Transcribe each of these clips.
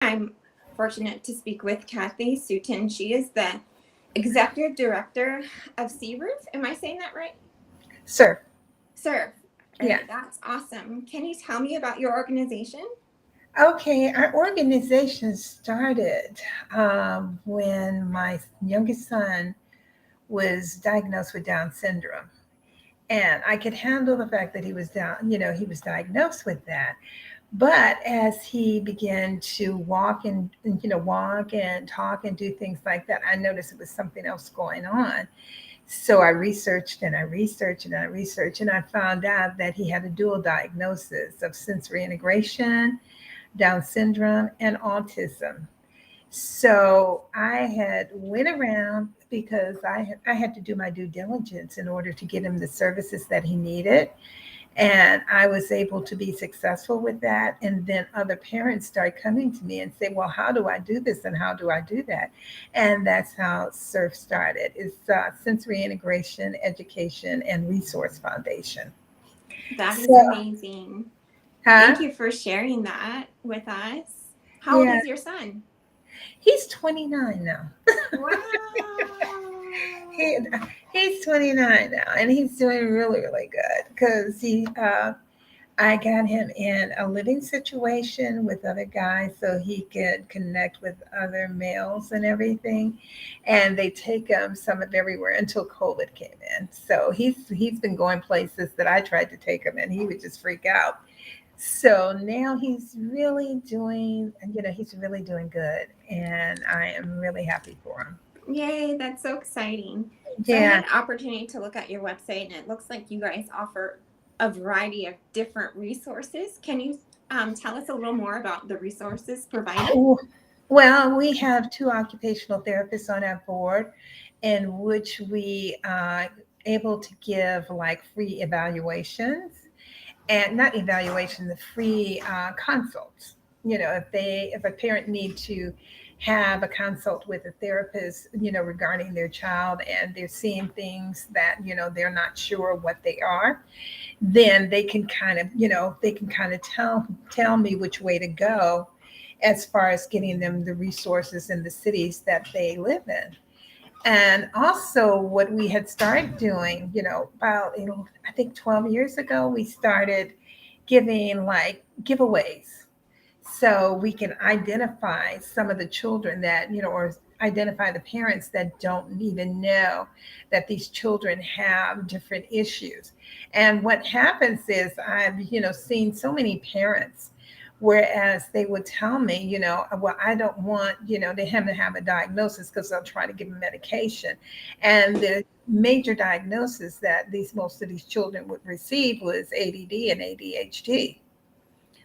I'm fortunate to speak with Kathy Sutton. She is the executive director of Roof. Am I saying that right? Sir. Sir. All Yeah. right, that's awesome. Can you tell me about your organization? Okay, our organization started when my youngest son was diagnosed with Down syndrome. And I could handle the fact that he was down, he was diagnosed with that. But as he began to walk and talk and do things like that, I noticed it was something else going on. So I researched and I researched and I researched, and I found out that he had a dual diagnosis of sensory integration, Down syndrome, and autism. So I had went around because I had to do my due diligence in order to get him the services that he needed. And I was able to be successful with that. And then other parents started coming to me and say, well, how do I do this? And how do I do that? And that's how SURF started. It's Sensory Integration, Education, and Resource Foundation. That is So, amazing. Thank huh? you for sharing that with us. How old Yeah, is your son? he's 29 now. Wow. He, he's 29 now, and he's doing really, really good because I got him in a living situation with other guys so he could connect with other males and everything. And they take him some of everywhere until COVID came in. So he's been going places that I tried to take him and he would just freak out. So now he's really doing good. And I am really happy for him. Yay, that's so exciting. So I had Yeah. an opportunity to look at your website and it looks like you guys offer a variety of different resources. Can you tell us a little more about the resources provided? Well, we have two occupational therapists on our board in which we are able to give like free evaluations and not evaluation, the free consults. If a parent need to have a consult with a therapist, regarding their child and they're seeing things that, they're not sure what they are, then they can kind of tell me which way to go as far as getting them the resources in the cities that they live in. And also, what we had started doing, about I think 12 years ago, we started giving like giveaways, so we can identify some of the children that or identify the parents that don't even know that these children have different issues. And what happens is I've seen so many parents, whereas they would tell me, well, I don't want they him to have a diagnosis because they'll try to give him medication. And the major diagnosis that these most of these children would receive was ADD and ADHD,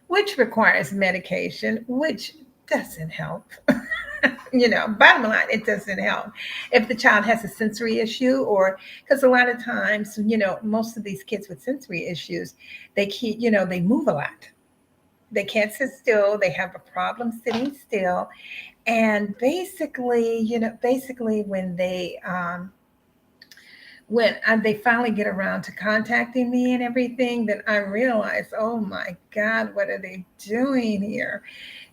which requires medication, which doesn't help. Bottom line, it doesn't help. If the child has a sensory issue, or because a lot of times, most of these kids with sensory issues, they move a lot. They can't sit still. They have a problem sitting still. And basically, when they finally get around to contacting me and everything, then I realize, oh my God, what are they doing here?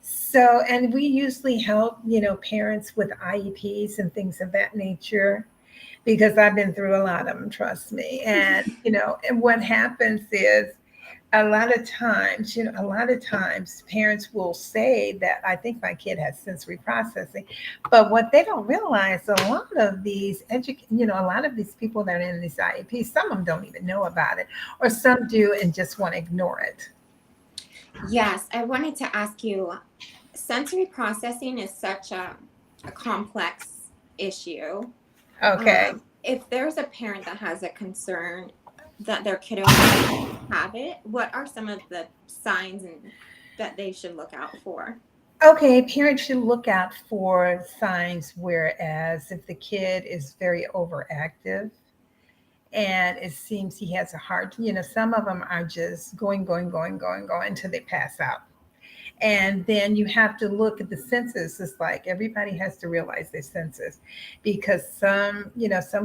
So, and we usually help, parents with IEPs and things of that nature because I've been through a lot of them, trust me. And what happens is a lot of times parents will say that I think my kid has sensory processing, but what they don't realize, a lot of these people that are in these IEPs, some of them don't even know about it, or some do and just want to ignore it. Yes, I wanted to ask you, sensory processing is such a complex issue. Okay. If there's a parent that has a concern that their kiddo might have it, what are some of the signs and that they should look out for? Okay, parents should look out for signs, whereas if the kid is very overactive and it seems he has a heart, some of them are just going until they pass out. And then you have to look at the senses. It's like everybody has to realize their senses, because some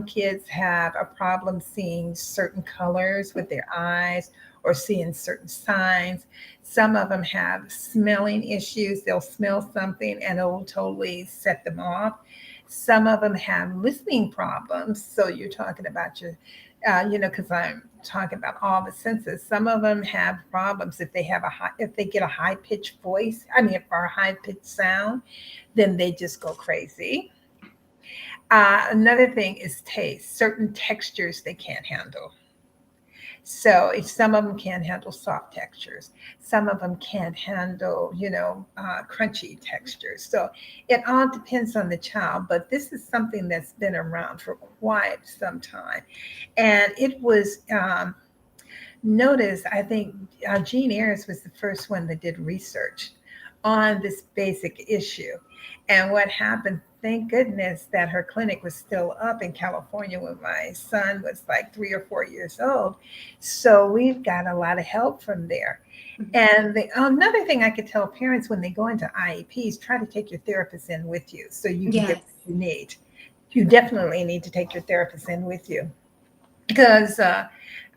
kids have a problem seeing certain colors with their eyes, or seeing certain signs. Some of them have smelling issues. They'll smell something and it'll totally set them off. Some of them have listening problems. So you're talking about your, because I'm talking about all the senses. Some of them have problems if they have if they get a high pitched voice. I mean, or a high pitched sound, then they just go crazy. Another thing is taste. Certain textures they can't handle. So if some of them can't handle soft textures, some of them can't handle, crunchy textures. So it all depends on the child. But this is something that's been around for quite some time, and it was noticed. I think Jean Ayres was the first one that did research on this basic issue. And what happened, thank goodness that her clinic was still up in California when my son was like 3 or 4 years old. So we've got a lot of help from there. And another thing I could tell parents when they go into IEPs, try to take your therapist in with you so you can get Yes. what you need. You definitely need to take your therapist in with you because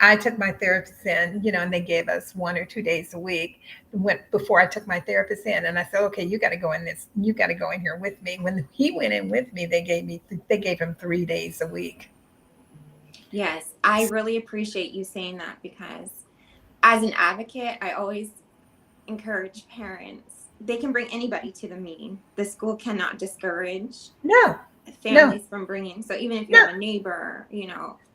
I took my therapist in, and they gave us 1 or 2 days a week. Went before I took my therapist in, and I said, "Okay, you got to go in this. You got to go in here with me." When he went in with me, they gave him 3 days a week. Yes, I really appreciate you saying that because as an advocate, I always encourage parents. They can bring anybody to the meeting. The school cannot discourage No, no, families from bringing. So even if you no, have a neighbor,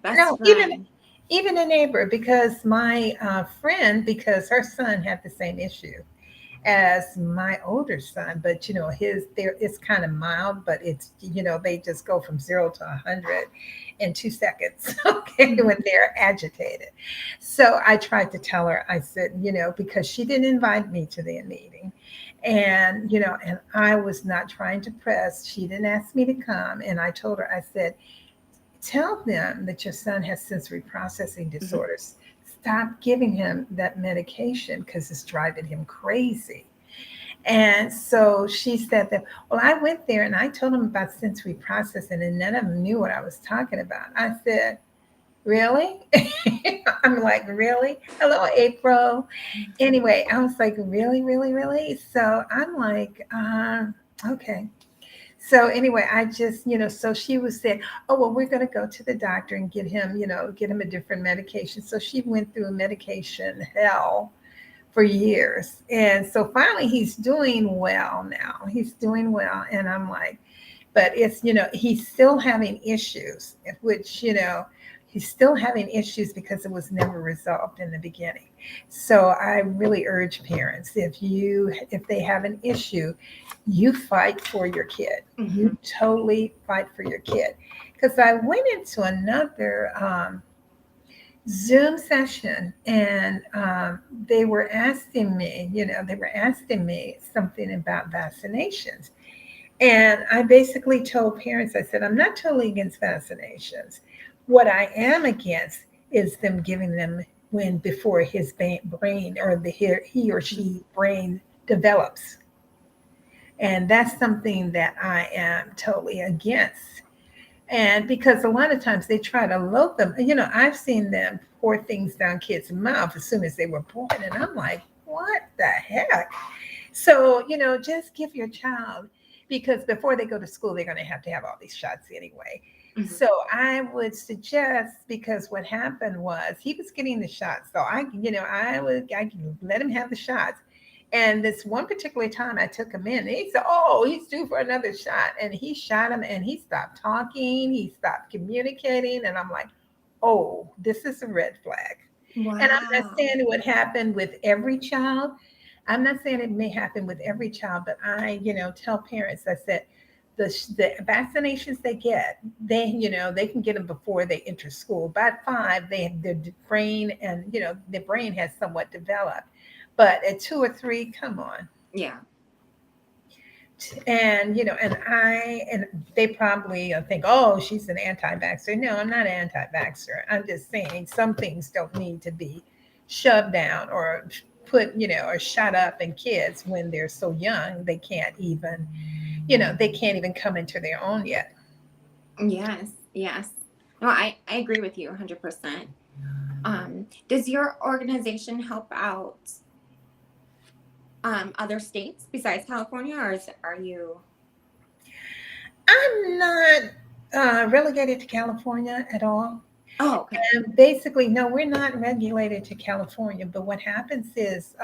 best no. Even friend. even a neighbor, because my friend, because her son had the same issue as my older son, but his there it's kind of mild, but it's they just go from 0 to 100 in 2 seconds. Okay, when they're agitated. So I tried to tell her, I said, because she didn't invite me to the meeting. And and I was not trying to press. She didn't ask me to come. And I told her, I said, tell them that your son has sensory processing Mhm. disorders. Stop giving him that medication because it's driving him crazy. And so she said that, well, I went there and I told them about sensory processing and none of them knew what I was talking about. I said, really? I'm like, really? Hello, April. Anyway, I was like, really, really, really? So I'm like, okay. So anyway, I just, so she was saying, oh, well, we're going to go to the doctor and get him a different medication. So she went through a medication hell for years. And so finally he's doing well now. He's doing well. And I'm like, but it's, he's still having issues, which, he's still having issues because it was never resolved in the beginning. So I really urge parents, if they have an issue, you fight for your kid. You Mhm. totally fight for your kid. Because I went into another Zoom session and they were asking me something about vaccinations. And I basically told parents, I said, I'm not totally against vaccinations. What I am against is them giving them when before his brain or he or she brain develops. And that's something that I am totally against. And because a lot of times they try to load them, I've seen them pour things down kids' mouth as soon as they were born. And I'm like, what the heck? So, just give your child, because before they go to school, they're going to have all these shots anyway. Mhm. So I would suggest, because what happened was he was getting the shots. So I let him have the shots. And this one particular time I took him in, and he said, oh, he's due for another shot. And he shot him and he stopped talking. He stopped communicating. And I'm like, oh, this is a red flag. And I'm not Wow. saying it would happen with every child. I'm not saying it may happen with every child, but I, tell parents, I said, the vaccinations they get, they can get them before they enter school. By 5, their brain and, the brain has somewhat developed. But at 2 or 3, come on. Yeah. And, and they probably think, oh, she's an anti-vaxxer. No, I'm not an anti-vaxxer. I'm just saying some things don't need to be shoved down or or shut up in kids when they're so young. They can't even come into their own yet. Yes. Yes. No, I agree with you 100%. Does your organization help out other states besides California, or are you? I'm not relegated to California at all. Oh, okay. And basically, no, we're not regulated to California. But what happens is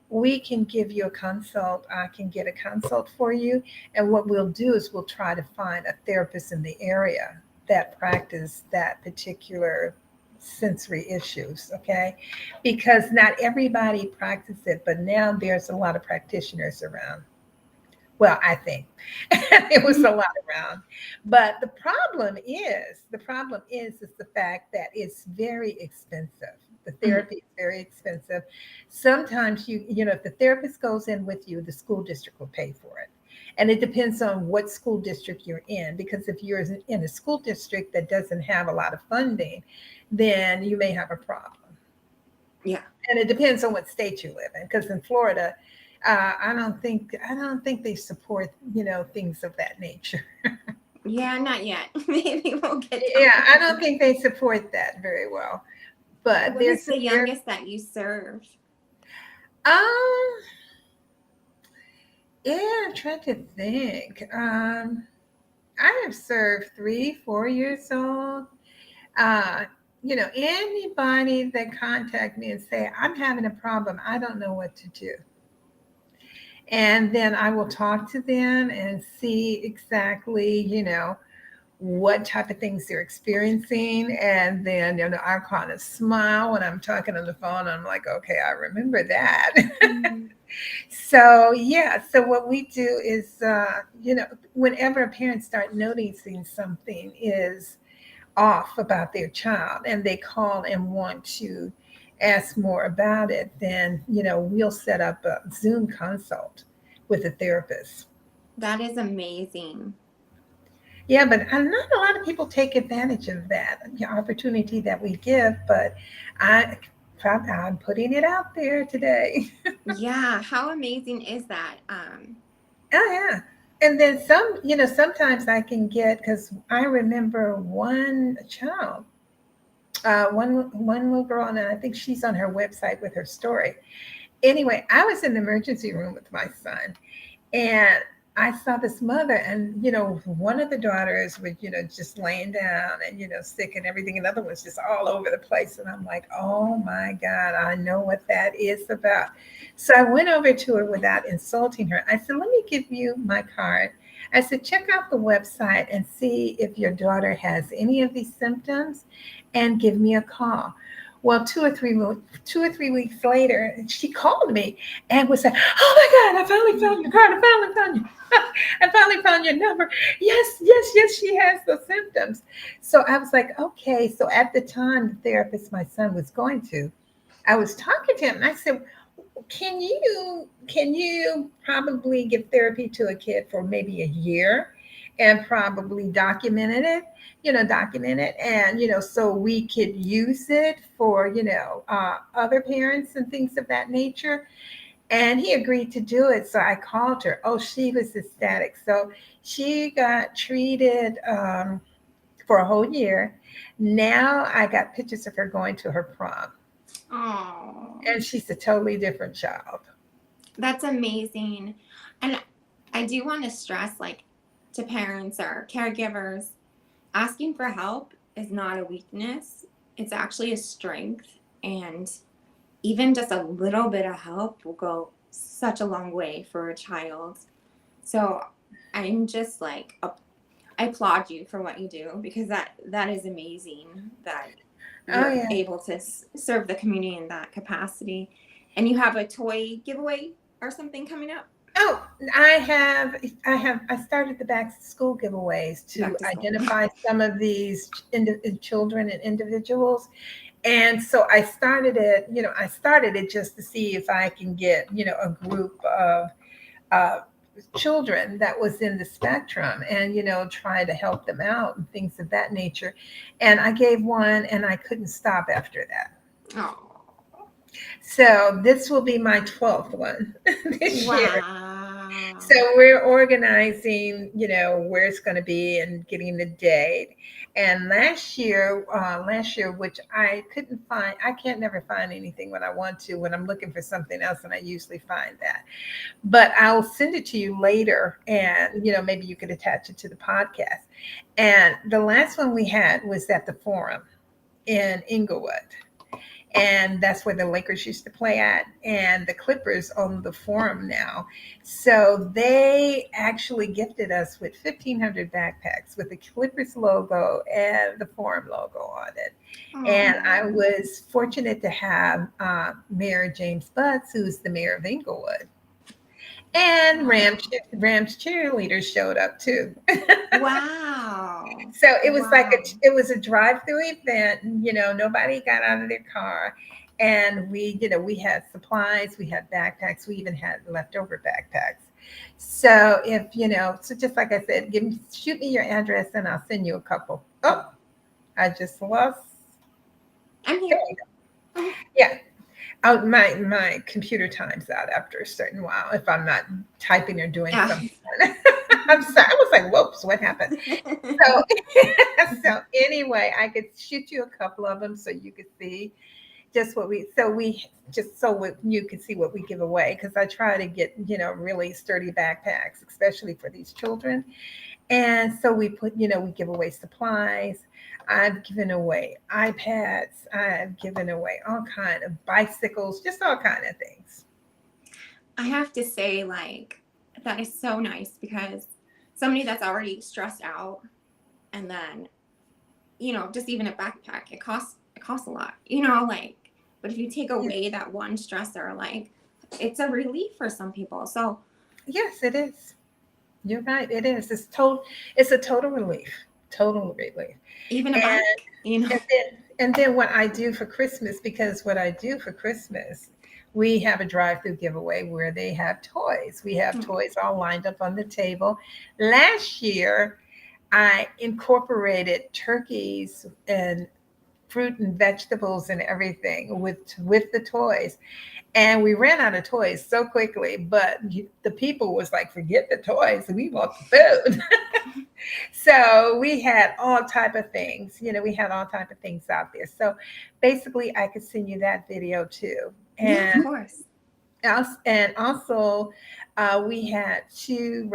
we can give you a consult. I can get a consult for you. And what we'll do is we'll try to find a therapist in the area that practice that particular sensory issues. Okay. Because not everybody practices it, but now there's a lot of practitioners around. Well, I think it was a lot around. But the problem is the fact that it's very expensive. The Mhm. therapy is very expensive. Sometimes if the therapist goes in with you, the school district will pay for it. And it depends on what school district you're in, because if you're in a school district that doesn't have a lot of funding, then you may have a problem. Yeah. And it depends on what state you live in, because in Florida, I don't think they support things of that nature. Yeah, not yet. Maybe we'll get down Yeah, I there. don't think they support that very well. But What is there's the there. youngest that you serve? Um, yeah, I'm trying to think. I have served 3, 4 years old. Uh, anybody that contact me and say I'm having a problem, I don't know what to do. And then I will talk to them and see exactly, what type of things they're experiencing. And then, I kind of smile when I'm talking on the phone. I'm like, okay, I remember that. Mm, So, yeah. So, what we do is, whenever a parent start noticing something is off about their child and they call and want to ask more about it, then, we'll set up a Zoom consult with a therapist. that is amazing. Yeah, but not a lot of people take advantage of that opportunity that we give. But I, I'm putting it out there today. Yeah, how amazing is that? Oh yeah, and then some. Sometimes I can get, because I remember one child, one little girl, and I think she's on her website with her story. Anyway, I was in the emergency room with my son, and I saw this mother, and one of the daughters was, just laying down and sick and everything. Another one's just all over the place, and I'm like, oh my God, I know what that is about. So I went over to her without insulting her. I said, let me give you my card. I said, check out the website and see if your daughter has any of these symptoms, and give me a call. Well, 2 or 3 weeks later, she called me and was like, "Oh my God, I finally found your card. I finally found you. I finally found your number. Yes, yes, yes, she has those symptoms." So I was like, okay. So at the time, the therapist my son was going to, I was talking to him and I said, can you probably give therapy to a kid for maybe a year and probably document it, and so we could use it for other parents and things of that nature. And he agreed to do it. So I called her. Oh, she was ecstatic. So she got treated for a whole year. Now I got pictures of her going to her prom, Oh, and she's a totally different child. that's amazing. And I do want to stress, like, to parents or caregivers, asking for help is not a weakness. It's actually a strength. And even just a little bit of help will go such a long way for a child. So I'm just like, I applaud you for what you do, because that is amazing that Oh you're yeah. able to serve the community in that capacity. And you have a toy giveaway or something coming up. Oh, I started the back to school giveaways to Back to school. identify some of these children and individuals. And so I started it just to see if I can get, a group of uh, children that was in the spectrum, and, try to help them out and things of that nature. And I gave one and I couldn't stop after that. Oh, So this will be my 12th one this year. wow. So Wow. we're organizing, where it's going to be and getting the date. And last year, which I couldn't find, I can't never find anything when I want to, when I'm looking for something else, and I usually find that. But I'll send it to you later, and maybe you could attach it to the podcast. And the last one we had was at the Forum in Inglewood, and that's where the Lakers used to play at, and the Clippers own the Forum now. So they actually gifted us with 1,500 backpacks with the Clippers logo and the Forum logo on it. And I Oh. was fortunate to have Mayor James Butts, who's the mayor of Inglewood, and Wow. Rams cheerleaders showed up too. Wow. So it was like Wow. it was a drive-through event. Nobody got out of their car, and we had supplies, we had backpacks, we even had leftover backpacks. So if so just like I said, shoot me your address and I'll send you a couple. Oh, I just lost. I'm There here. you go. Oh, Yeah. Oh, my computer times out after a certain while if I'm not typing or doing yeah. something. I'm sorry. I was like, whoops, what happened? So, so anyway, I could shoot you a couple of them so you could see just what we just so you could see what we give away, because I try to get really sturdy backpacks, especially for these children. And so we give away supplies. I've given away iPads. I've given away all kind of bicycles, just all kind of things. I have to say, like, that is so nice because somebody that's already stressed out and then, just even a backpack, it costs a lot, like, but if you take Yeah. away that one stressor, like, it's a relief for some people. So Yes, it is. You're right. It is. It's a total relief. Total relief. even a And bike, and then what I do for Christmas, because what I do for Christmas, we have a drive-through giveaway where they have toys. We have toys all lined up on the table. Last year, I incorporated turkeys and fruit and vegetables and everything with the toys, and we ran out of toys so quickly. But the people was like, "Forget the toys, we want the food." So we had all type of things. We had all type of things out there. So basically, I could send you that video too. yeah, of And course. also, we had two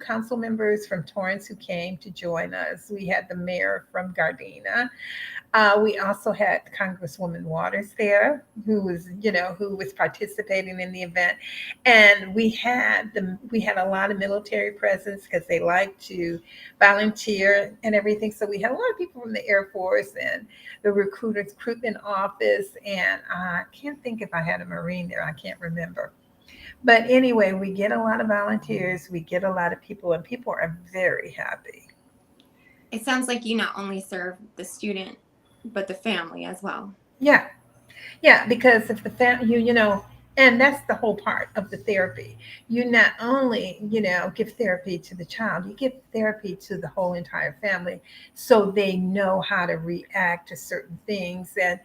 council members from Torrance who came to join us. We had the mayor from Gardena. We also had Congresswoman Waters there, who was participating in the event, and we had a lot of military presence because they like to volunteer and everything. So we had a lot of people from the Air Force and the recruitment office, and I can't think if I had a Marine there. I can't remember. But anyway, we get a lot of volunteers, we get a lot of people, and people are very happy. It sounds like you not only serve the student, but the family as well. Yeah, yeah, because if the family, and that's the whole part of the therapy. You not only, give therapy to the child, you give therapy to the whole entire family so they know how to react to certain things, and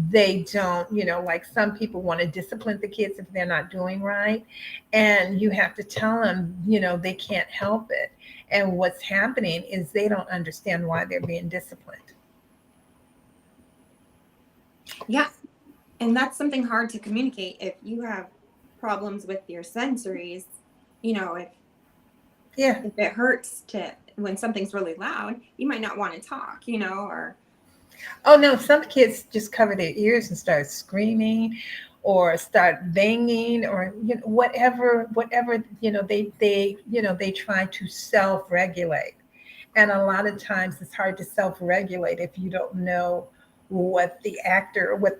they don't, like some people want to discipline the kids if they're not doing right. And you have to tell them, they can't help it. And what's happening is they don't understand why they're being disciplined. Yeah, and that's something hard to communicate if you have problems with your sensories. If Yeah. it hurts to when something's really loud, you might not want to talk, or Oh no, some kids just cover their ears and start screaming or start banging, or whatever they try to self-regulate. And a lot of times it's hard to self-regulate if you don't know what the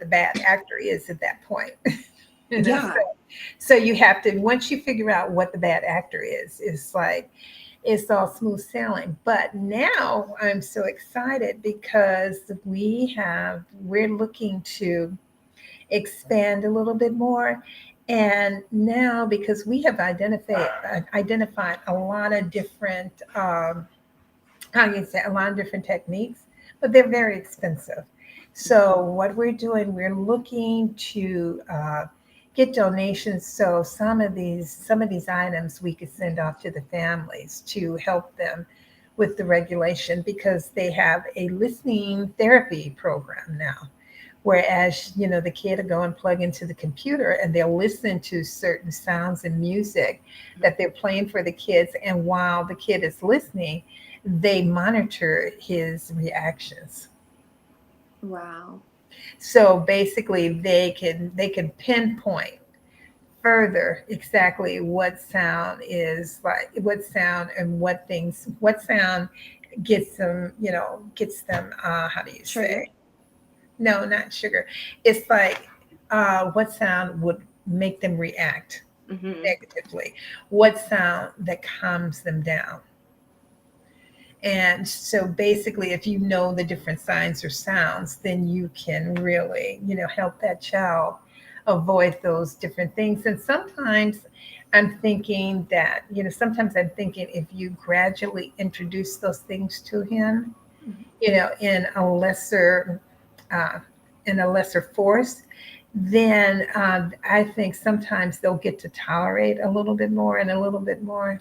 bad actor is at that point. yeah. So you have to, once you figure out what the bad actor is, it's like it's all smooth sailing. But now I'm so excited because we're looking to expand a little bit more. And now, because we have identified a lot of different, how do you say, a lot of different techniques, but they're very expensive. So what we're doing, we're looking to get donations, so some of these items we could send off to the families to help them with the regulation, because they have a listening therapy program now. Whereas, the kid will go and plug into the computer and they'll listen to certain sounds and music that they're playing for the kids. And while the kid is listening, they monitor his reactions. Wow. So basically they can pinpoint further exactly what sound is like, what sound and what sound gets them, how do you Triggered. say? No, not sugar. It's like, what sound would make them react Hmm. negatively? What sound that calms them down? And so basically, if you know the different signs or sounds, then you can really, help that child avoid those different things. And sometimes I'm thinking if you gradually introduce those things to him, in a uh, lesser force, then I think sometimes they'll get to tolerate a little bit more and a little bit more.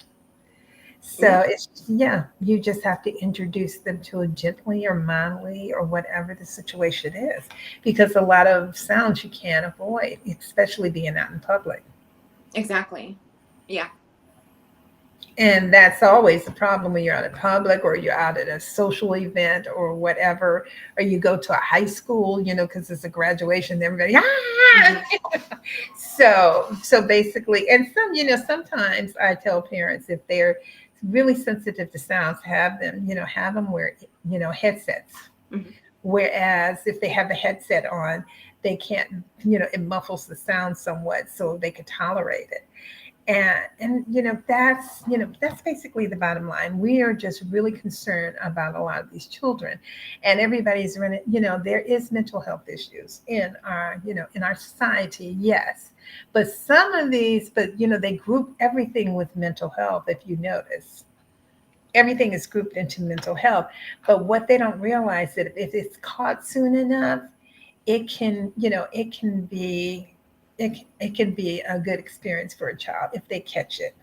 Yeah. So yeah, you just have to introduce them to it gently or mildly or whatever the situation is, because a lot of sounds you can't avoid, especially being out in public. Exactly. Yeah. And that's always the problem when you're out in public or you're out at a social event or whatever, or you go to a high school, because it's a graduation, everybody, Hmm. so basically, and sometimes I tell parents, if they're really sensitive to sounds, have them wear, headsets. Hmm. Whereas if they have the headset on, they can't, it muffles the sound somewhat so they can tolerate it. And that's basically the bottom line. We are just really concerned about a lot of these children, and everybody's running. There is mental health issues in our society, yes, but they group everything with mental health. If you notice, everything is grouped into mental health. But what they don't realize, that if it's caught soon enough, it can be a good experience for a child if they catch it.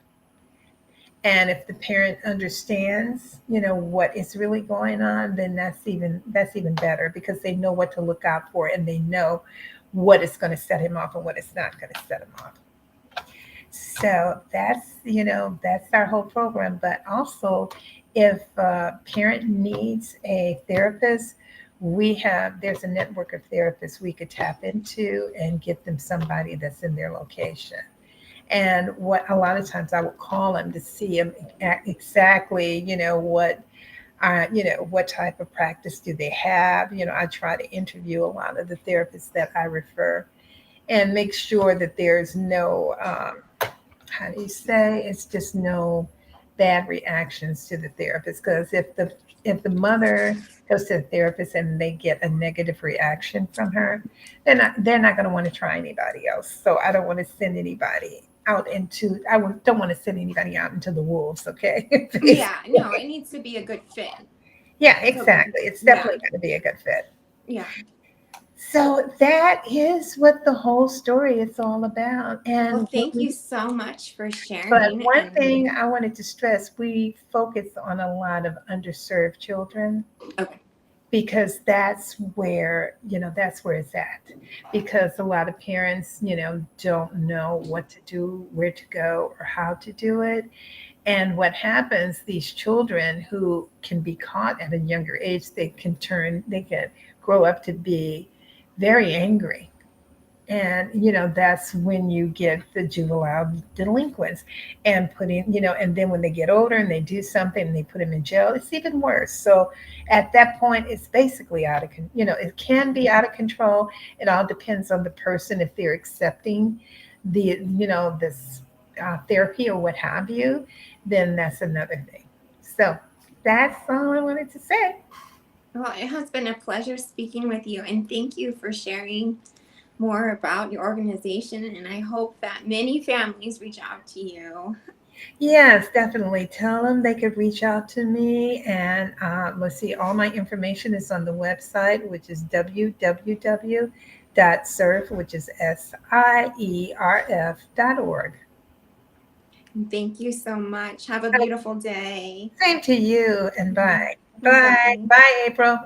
And if the parent understands, what is really going on, then that's even better, because they know what to look out for and they know what is going to set him off and what is not going to set him off. So that's our whole program. But also, if a parent needs a therapist, there's a network of therapists we could tap into and get them somebody that's in their location. And what a lot of times I will call them to see them exactly, what type of practice do they have. I try to interview a lot of the therapists that I refer, and make sure that there's no, how do you say, it's just no bad reactions to the therapist. Because if the mother goes to the therapist and they get a negative reaction from her, they're not going to want to try anybody else. So I don't want to send anybody out into I don't want to send anybody out into the wolves. Okay. Yeah. No, Basically. it needs to be a good fit. Yeah, So, exactly. It's yeah. definitely going to be a good fit. Yeah. So that is what the whole story is all about. Well, And thank you so much for but sharing. one And thing I wanted to stress, we focus on a lot of underserved children, okay. because that's where it's at. Because a lot of parents, don't know what to do, where to go, or how to do it. And what happens, these children who can be caught at a younger age, they can grow up to be very angry. And that's when you get the juvenile delinquents, and and then when they get older and they do something and they put them in jail, it's even worse. So at that point, it's basically it can be out of control. It all depends on the person, if they're accepting this therapy or what have you. Then that's another thing. So that's all I wanted to say. Well, it has been a pleasure speaking with you, and thank you for sharing more about your organization. And I hope that many families reach out to you. Yes, definitely. Tell them they could reach out to me. And let's see, all my information is on the website, which is www.surf, which is SIERF.org. Thank you so much. Have a beautiful day. Same to you, and bye. Bye Bye. bye. Bye, April.